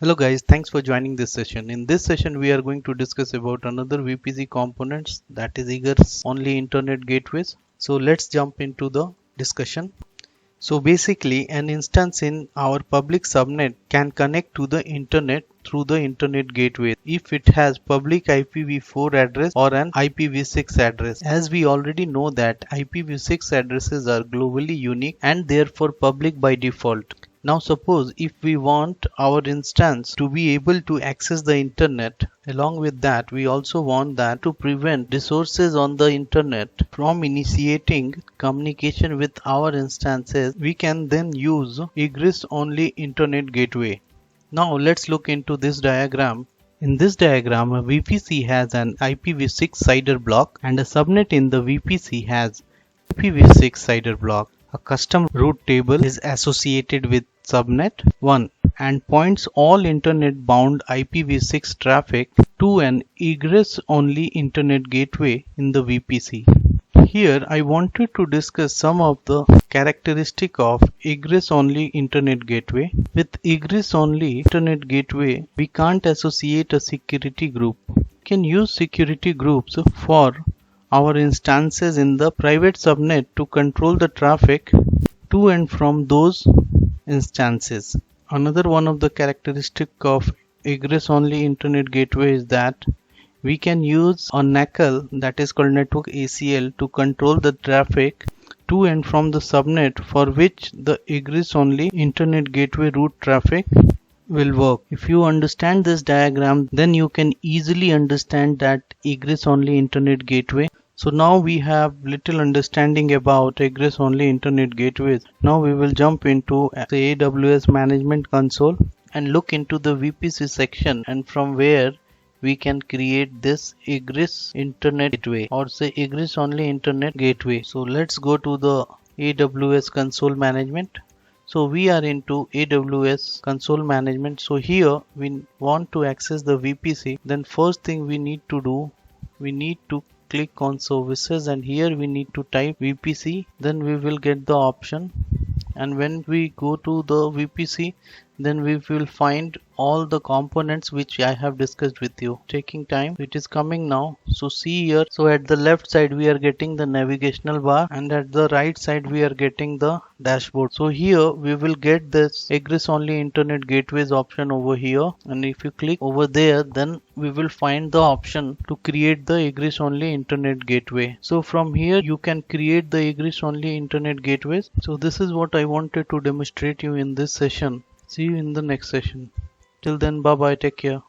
Hello guys, thanks for joining this session. In this session we are going to discuss about another VPC components, that is Egress only internet gateways. So let's jump into the discussion. So basically an instance in our public subnet can connect to the internet through the internet gateway if it has public IPv4 address or an IPv6 address. As we already know that IPv6 addresses are globally unique and therefore public by default. Now suppose if we want our instance to be able to access the internet, along with that we also want that to prevent resources on the internet from initiating communication with our instances, we can then use egress only internet gateway. Now let's look into this diagram. In this diagram, a VPC has an IPv6 CIDR block and a subnet in the VPC has IPv6 CIDR block. A custom route table is associated with subnet 1 and points all internet bound IPv6 traffic to an egress only internet gateway in the VPC. Here I wanted to discuss some of the characteristics of egress only internet gateway. With egress only internet gateway, we can't associate a security group. We can use security groups for our instances in the private subnet to control the traffic to and from those instances. Another one of the characteristic of egress only internet gateway is that we can use a NACL, that is called network ACL, to control the traffic to and from the subnet for which the egress only internet gateway route traffic will work. If you understand this diagram, then you can easily understand that egress only internet gateway. So now we have little understanding about egress only internet gateways. Now we will jump into the AWS management console and look into the VPC section, and from where we can create this egress internet gateway or say egress only internet gateway. So let's go to the AWS console management. So we are into AWS console management. So here we want to access the VPC. Then first thing we need to do, we need to click on services and here we need to type VPC. Then we will get the option, and when we go to the VPC, then we will find all the components which I have discussed with you. Taking time, it is coming now. So see here, so at the left side we are getting the navigational bar and at the right side we are getting the dashboard. So here we will get this egress only internet gateways option over here, and if you click over there, then we will find the option to create the egress only internet gateway. So from here you can create the egress only internet gateways. So this is what I wanted to demonstrate you in this session. See you in the next session. Till then, bye bye, take care.